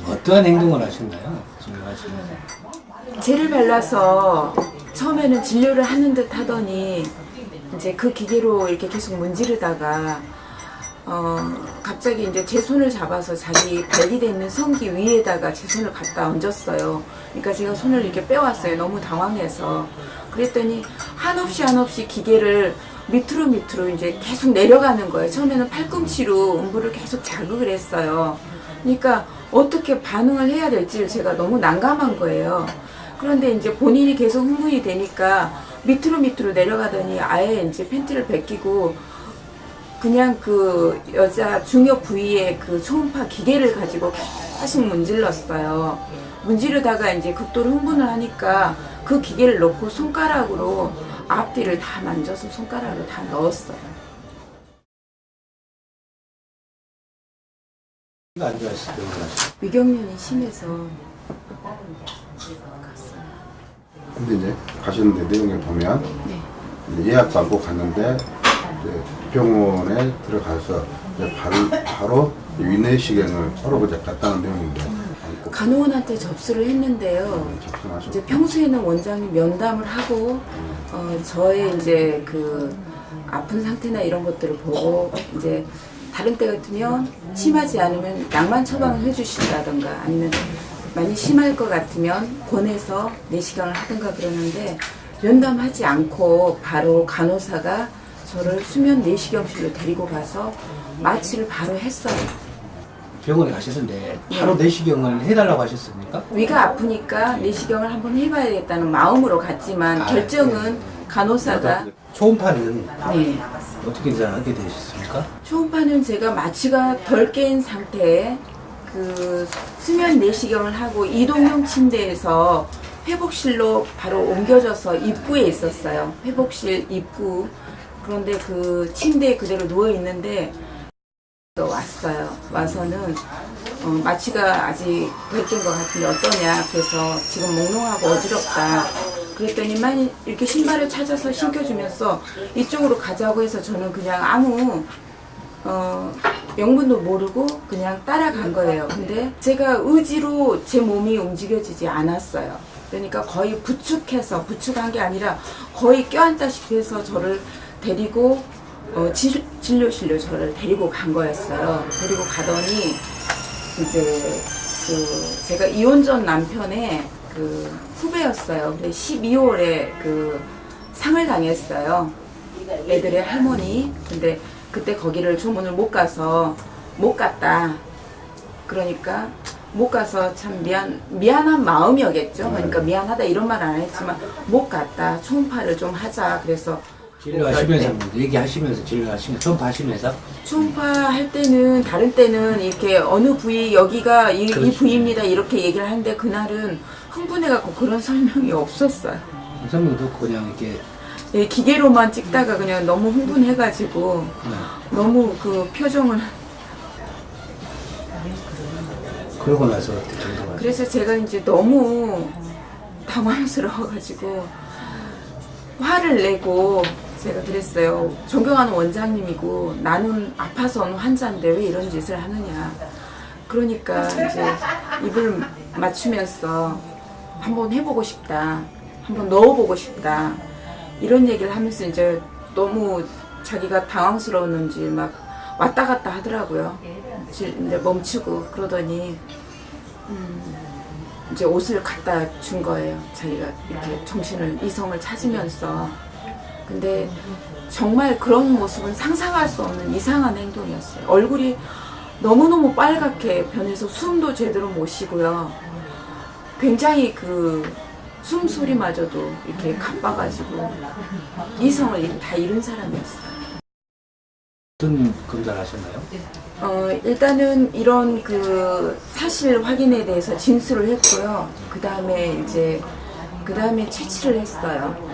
어떠한 행동을 하셨나요? 진료하시면서. 젤을 발라서 처음에는 진료를 하는 듯 하더니 이제 그 기계로 이렇게 계속 문지르다가 갑자기 이제 제 손을 잡아서 자기 발기돼 있는 성기 위에다가 제 손을 갖다 얹었어요. 그러니까 제가 손을 이렇게 빼왔어요. 너무 당황해서. 그랬더니 한없이 기계를 밑으로 이제 계속 내려가는 거예요. 처음에는 팔꿈치로 음부를 계속 자극을 했어요. 그러니까 어떻게 반응을 해야 될지 제가 너무 난감한 거예요. 그런데 이제 본인이 계속 흥분이 되니까 밑으로 내려가더니 아예 이제 팬티를 벗기고 그냥 그 여자 중요 부위에 그 초음파 기계를 가지고 계속 문질렀어요. 문지르다가 이제 극도로 흥분을 하니까 그 기계를 놓고 손가락으로 앞뒤를 다 만져서 손가락으로 다 넣었어요. 안 좋아하실 때 위경련이 심해서 갔어요. 근데 이제 가셨는데 내용을 보면 네. 이제 예약도 안 고 갔는데 이제 병원에 들어가서 이제 바로 위내시경을 하러 이제 갔다는 내용인데 간호원한테 접수를 했는데요. 이제 평소에는 원장님 면담을 하고 저의 이제 그 아픈 상태나 이런 것들을 보고 이제 다른 때 같으면 심하지 않으면 약만 처방을 해주신다던가 아니면 많이 심할 것 같으면 권해서 내시경을 하든가 그러는데 면담하지 않고 바로 간호사가 저를 수면 내시경실로 데리고 가서 마취를 바로 했어요. 병원에 가셨는데 바로 내시경을 해달라고 하셨습니까? 위가 아프니까 내시경을 한번 해봐야겠다는 마음으로 갔지만 결정은 간호사가 초음파는 네. 어떻게 하게 되셨습니까? 초음파는 제가 마취가 덜 깬 상태에 그 수면 내시경을 하고 이동형 침대에서 회복실로 바로 옮겨져서 입구에 있었어요. 회복실 입구. 그런데 그 침대에 그대로 누워 있는데 왔어요. 와서는 마취가 아직 덜 깬 것 같은데 어떠냐. 그래서 지금 몽롱하고 어지럽다. 그랬더니만 이렇게 신발을 찾아서 신겨주면서 이쪽으로 가자고 해서 저는 그냥 아무 명분도 모르고 그냥 따라간 거예요. 근데 제가 의지로 제 몸이 움직여지지 않았어요. 그러니까 거의 부축한 게 아니라 거의 껴안다시피 해서 저를 데리고 진료실로 저를 데리고 간 거였어요. 데리고 가더니 이제 그 제가 이혼 전 남편의 그 후배였어요. 근데 12월에 그 상을 당했어요. 애들의 할머니. 근데 그때 거기를 조문을 못 갔다. 그러니까 못 가서 참 미안한 마음이었겠죠. 그러니까 미안하다 이런 말 안 했지만 못 갔다. 초음파를 좀 하자. 그래서 진료하시면서 얘기하시면서 진료하시면서 초음파 하시면서 초음파 할 때는 다른 때는 이렇게 어느 부위 여기가 이 부위입니다 이렇게 얘기를 하는데 그날은 흥분해갖고 그런 설명이 없었어요. 설명도 그냥 이렇게 예, 기계로만 찍다가 그냥 너무 흥분해가지고 너무 그 표정을 그러고 나서 어떻게 정도가 그래서 제가 이제 너무 당황스러워가지고 화를 내고 제가 그랬어요. 존경하는 원장님이고 나는 아파서 온 환자인데 왜 이런 짓을 하느냐. 그러니까 이제 입을 맞추면서 한번 해보고 싶다. 한번 넣어보고 싶다. 이런 얘기를 하면서 이제 너무 자기가 당황스러웠는지 막 왔다 갔다 하더라고요. 이제 멈추고 그러더니 이제 옷을 갖다 준 거예요. 자기가 이렇게 이성을 찾으면서. 근데 정말 그런 모습은 상상할 수 없는 이상한 행동이었어요. 얼굴이 너무너무 빨갛게 변해서 숨도 제대로 못 쉬고요. 굉장히 그 숨소리마저도 이렇게 가빠가지고 이성을 다 잃은 사람이었어요. 어떤 검사를 하셨나요? 일단은 이런 그 사실 확인에 대해서 진술을 했고요. 그 다음에 채취를 했어요.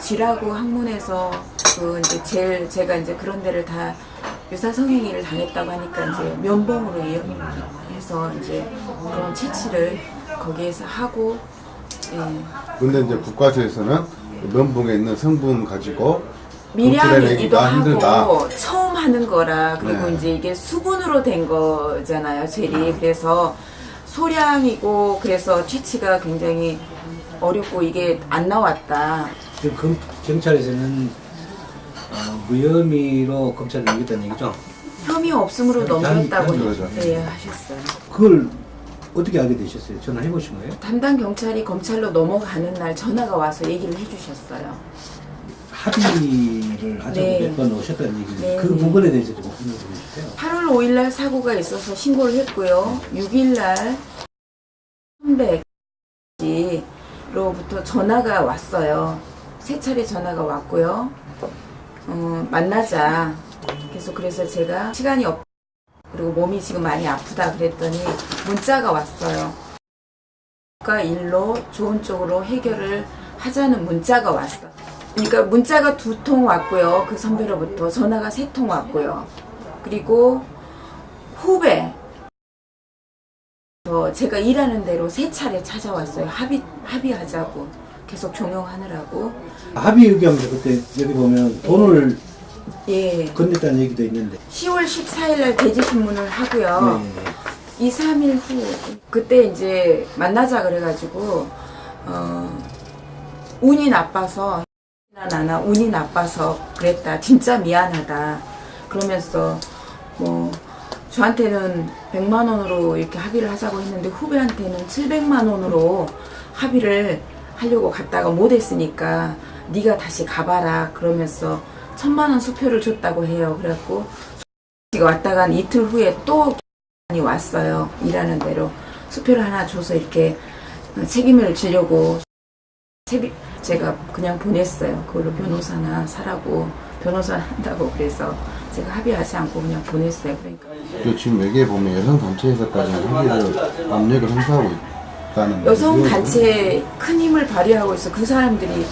쥐라고 학문에서 그 이제 제가 이제 그런 데를 다 유사성행위를 당했다고 하니까 이제 면봉으로 해서 이제 그런 채취를 거기에서 하고. 예. 근데 이제 국과수에서는 면봉에 있는 성분 가지고 미량이기도 힘들다. 하고 처음 하는 거라 그리고 네. 이제 이게 수분으로 된 거잖아요 젤이. 그래서 소량이고 그래서 취치가 굉장히 어렵고 이게 안 나왔다. 지금 경찰에서는 무혐의로 검찰에 넘겼다는 얘기죠? 혐의 없음으로 넘겼다고 그러죠. 네, 하셨어요. 그걸 어떻게 알게 되셨어요? 전화해 보신 거예요? 담당 경찰이 검찰로 넘어가는 날 전화가 와서 얘기를 해주셨어요. 합의를 하자고 네. 몇 번 오셨다는 얘기인데 네, 그 네. 부분에 대해서 좀 설명 좀 해주세요. 8월 5일 날 사고가 있어서 신고를 했고요. 6일 날 300지로부터 전화가 왔어요. 세 차례 전화가 왔고요. 만나자. 그래서 제가 시간이 없 그리고 몸이 지금 많이 아프다 그랬더니 문자가 왔어요. 가 일로 좋은 쪽으로 해결을 하자는 문자가 왔어. 그러니까 문자가 2통 왔고요. 그 선배로부터 전화가 3통 왔고요. 그리고 후배 제가 일하는 대로 3차례 찾아왔어요. 합의하자고 계속 종용하느라고. 합의 얘기하면서 그때 여기 보면 돈을 예. 건넸다는 얘기도 있는데 10월 14일 날 대지신문을 하고요. 네. 2, 3일 후 그때 이제 만나자 그래가지고 운이 나빠서 나나 운이 나빠서 그랬다. 진짜 미안하다. 그러면서 뭐 저한테는 100만 원으로 이렇게 합의를 하자고 했는데 후배한테는 700만 원으로 합의를 하려고 갔다가 못했으니까 네가 다시 가봐라. 그러면서 1000만 원 수표를 줬다고 해요. 그래갖고 왔다가 이틀 후에 또 왔어요. 일하는 대로 수표를 하나 줘서 이렇게 책임을 지려고 제가 그냥 보냈어요. 그걸로 변호사나 사라고 변호사 한다고 그래서 제가 합의하지 않고 그냥 보냈어요. 그러니까 지금 여기에 보면 여성 단체에서까지 합의를 압력을 행사하고 있다는 여성 거죠. 단체에 큰 힘을 발휘하고 있어. 그 사람들이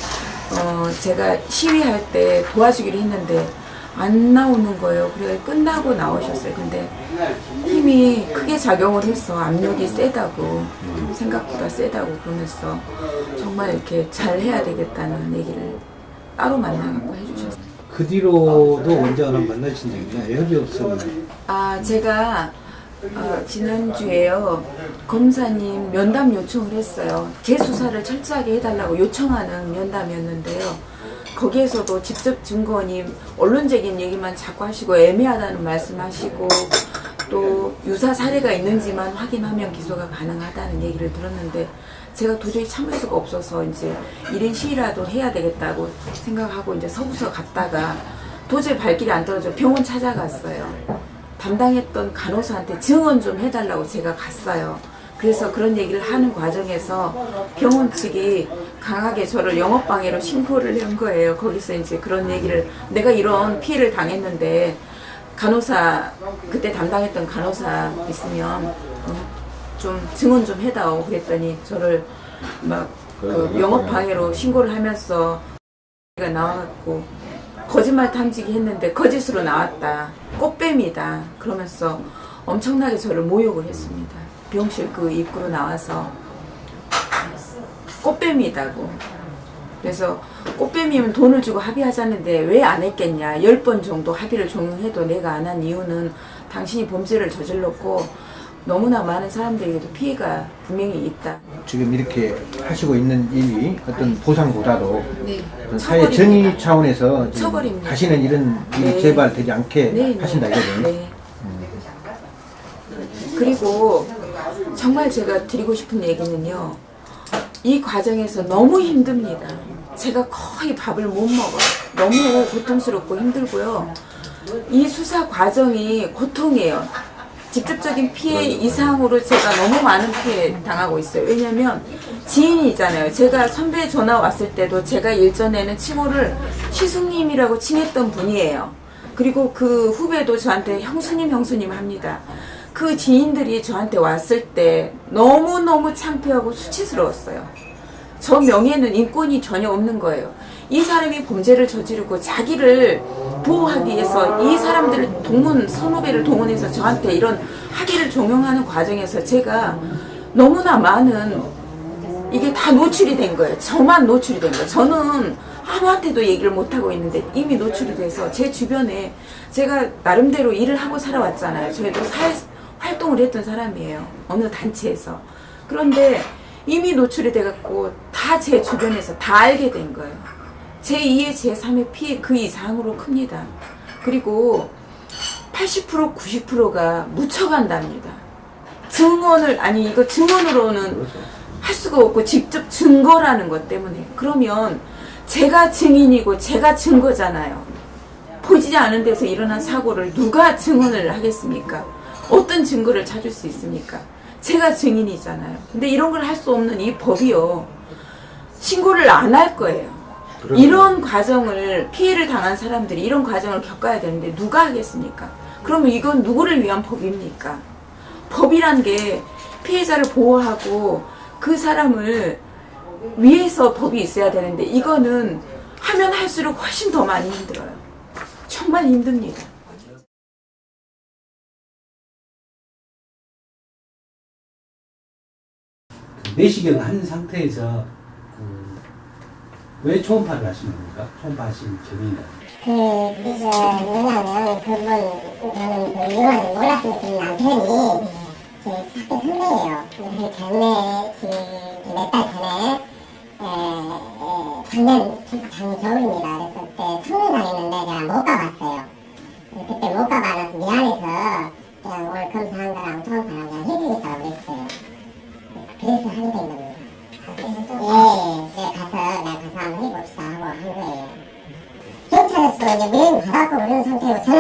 제가 시위할 때 도와주기로 했는데 안 나오는 거예요. 그래 끝나고 나오셨어요. 근데 힘이 크게 작용을 했어. 압력이 세다고 생각보다 세다고 그러면서 정말 이렇게 잘 해야 되겠다는 얘기를 따로 만나고 해주셨어요. 그 뒤로도 원장을 만나신 적이 있나요? 협의 없으면 제가 지난주에요 검사님 면담 요청을 했어요. 제 수사를 철저하게 해달라고 요청하는 면담이었는데요. 거기에서도 직접 증거님 언론적인 얘기만 자꾸 하시고 애매하다는 말씀하시고 또 유사 사례가 있는지만 확인하면 기소가 가능하다는 얘기를 들었는데 제가 도저히 참을 수가 없어서 이제 1인 시위라도 해야 되겠다고 생각하고 이제 서부서 갔다가 도저히 발길이 안 떨어져 병원 찾아갔어요. 담당했던 간호사한테 증언 좀 해달라고 제가 갔어요. 그래서 그런 얘기를 하는 과정에서 병원 측이 강하게 저를 영업방해로 신고를 한 거예요. 거기서 이제 그런 얘기를 내가 이런 피해를 당했는데 간호사 그때 담당했던 간호사 있으면 좀 증언 좀 해다오 그랬더니 저를 막 그 영업방해로 신고를 하면서 가 나와갖고 거짓말 탐지기 했는데 거짓으로 나왔다. 꽃뱀이다. 그러면서 엄청나게 저를 모욕을 했습니다. 병실 그 입구로 나와서 꽃뱀이다고. 그래서 꽃뱀이면 돈을 주고 합의하자는데 왜 안 했겠냐. 10번 정도 합의를 종용해도 내가 안 한 이유는 당신이 범죄를 저질렀고 너무나 많은 사람들에게도 피해가 분명히 있다. 지금 이렇게 하시고 있는 일이 어떤 보상보다도 네. 어떤 사회 정의 차원에서 지금 처벌입니다. 다시는 이런 일이 네. 재발되지 않게 네, 하신다 네. 이거죠. 네. 그리고 정말 제가 드리고 싶은 얘기는요. 이 과정에서 너무 힘듭니다. 제가 거의 밥을 못 먹어요. 너무 고통스럽고 힘들고요. 이 수사 과정이 고통이에요. 직접적인 피해 이상으로 제가 너무 많은 피해 당하고 있어요. 왜냐면 지인이잖아요. 제가 선배 전화 왔을 때도 제가 일전에는 칭호를 시숙님이라고 칭했던 분이에요. 그리고 그 후배도 저한테 형수님 합니다. 그 지인들이 저한테 왔을 때 너무너무 창피하고 수치스러웠어요. 저 명예는 인권이 전혀 없는 거예요. 이 사람이 범죄를 저지르고 자기를 보호하기 위해서 이 사람들을 선후배를 동원해서 저한테 이런 합의를 종용하는 과정에서 제가 너무나 많은 이게 다 노출이 된 거예요. 저만 노출이 된 거예요. 저는 아무한테도 얘기를 못하고 있는데 이미 노출이 돼서 제 주변에 제가 나름대로 일을 하고 살아왔잖아요. 저희도 사회 활동을 했던 사람이에요. 어느 단체에서. 그런데 이미 노출이 돼갖고 다 제 주변에서 다 알게 된 거예요. 제2의 제3의 피해 그 이상으로 큽니다. 그리고 80% 90%가 묻혀간답니다. 이거 증언으로는 할 수가 없고 직접 증거라는 것 때문에. 그러면 제가 증인이고 제가 증거잖아요. 보이지 않은 데서 일어난 사고를 누가 증언을 하겠습니까? 어떤 증거를 찾을 수 있습니까? 제가 증인이잖아요. 근데 이런 걸 할 수 없는 이 법이요. 신고를 안 할 거예요. 이런 과정을, 피해를 당한 사람들이 이런 과정을 겪어야 되는데 누가 하겠습니까? 그러면 이건 누구를 위한 법입니까? 법이란 게 피해자를 보호하고 그 사람을 위해서 법이 있어야 되는데 이거는 하면 할수록 훨씬 더 많이 힘들어요. 정말 힘듭니다. 내시경 한 상태에서 왜 초음파를 하시는 겁니까? 초음파 하신 경위가. 이제 뭐냐면 저는 이거는 몰랐으면 그 남편이 제 사기 선배예요. 그 작년에 지금 몇 달 전에 작년 겨울입니다. 그래서 그때 성명당했는데 제가 못 가봤어요. 그때 못 가봐서 미안해서 그냥 오늘 검사한 거랑 초음파랑 그냥 해주겠다고 그랬어요. 그래서 하게 된 겁니다. 내가 가서 한번 해봅시다 하고 한 거예요. 경찰에서 이제 명령 받았고 그런 상태고 저는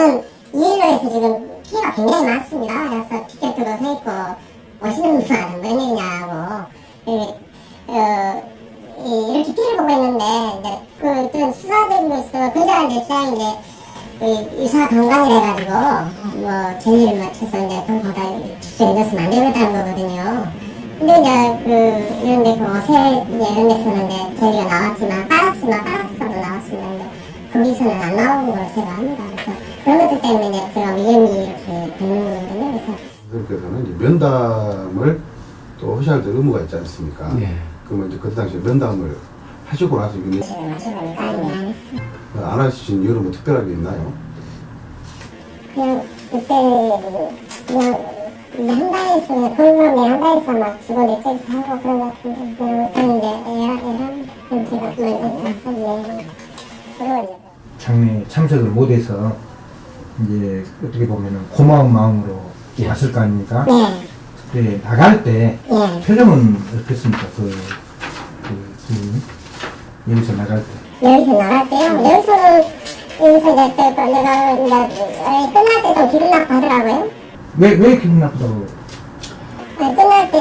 이 일로 해서 지금 피해가 굉장히 많습니다. 그래서 티켓도 서있고 오시는 분은 몇 명이냐고 이렇게 피해를 보고 있는데 이제 그 어떤 수사들로서 근자한테 시장이 이제 그 의사 강간을 해가지고 뭐 전리를 맞춰서 이제 돈 받아 집중에 넣었으면 안 되겠다는 거거든요. 근데 이제 이런데 옷에 이런 데서는 이제 저희가 나왔지만 빠락스도 나왔습니다. 거기서는 안 나오는 걸로 제가 합니다. 그래서 그런 것들 때문에 이제 제가 위험이 이렇게 되는 거거든요. 그래서 선생님께서는 이제 면담을 또 하셔야 될 의무가 있지 않습니까? 네. 그러면 이제 그때 당시에 면담을 하시고 나서 이게 지금 마시고니까 안 했어요. 안 하신 이유는 뭐 특별하게 있나요? 그냥 그때 그냥 한 달에 있으면 공범이 한 달에 있어 막 직원들 쪽에서 하고 그런 것 같은데 그냥 그런데 이런 제가 먼저 갔었네. 장례 참석을 못해서 이제 어떻게 보면은 고마운 마음으로 왔을 거 아닙니까? 네. 그때 나갈 때 네. 표정은 어떻습니까? 여기서 나갈 때. 여기서 나갈 때요? 여기서 이제 내가 끝날 때 좀 기분 나쁘더라고요. 왜 기분 나쁘다고? 끝날 때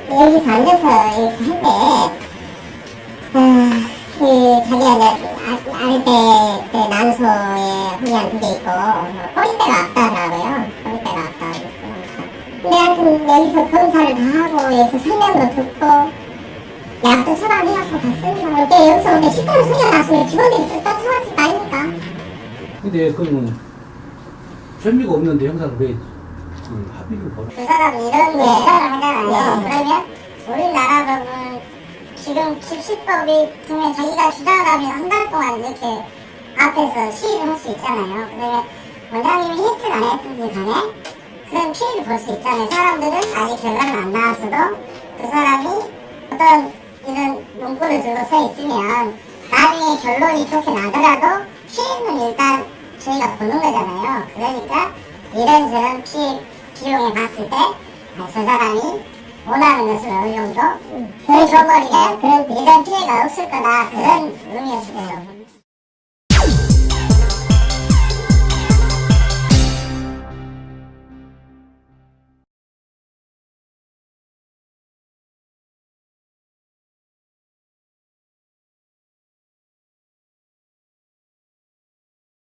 여기서 앉아서 할 때 자기가 이제 아랫배 때 난소에 흡연 2개 있고 꼬리뼈가 아프다더라고요. 꼬리뼈가 아프다고 그랬어요. 근데 하여튼 여기서 검사를 다 하고 여기서 설명도 듣고 약도 처방해갖고 갔습니다. 근데 여기서 근데 식당 소리가 났으면 직원들이 또 쳐왔을 거 아닙니까? 근데 그러면 혐의가 없는데 형사가 왜 합의를 벌어? 그 사람이 이런 시사를 하잖아요. 그러면 우리나라 법은 지금 집시법이 분명 자기가 주장을 하면 한 달 동안 이렇게 앞에서 시위를 할 수 있잖아요. 그러면 원장님이 했든 안 했든 간에 그런 피해를 볼 수 있잖아요. 사람들은 아직 결과는 안 나왔어도 그 사람이 어떤 이런 문구를 들고 서 있으면 나중에 결론이 좋게 나더라도 피해는 일단 저희가 보는 거잖아요. 그러니까 이런저런 피해 비용에 봤을 때 저 사람이 원하는 것을 어느 정도 더 줘버리면 이런 피해가 없을 거다 그런 의미였어요.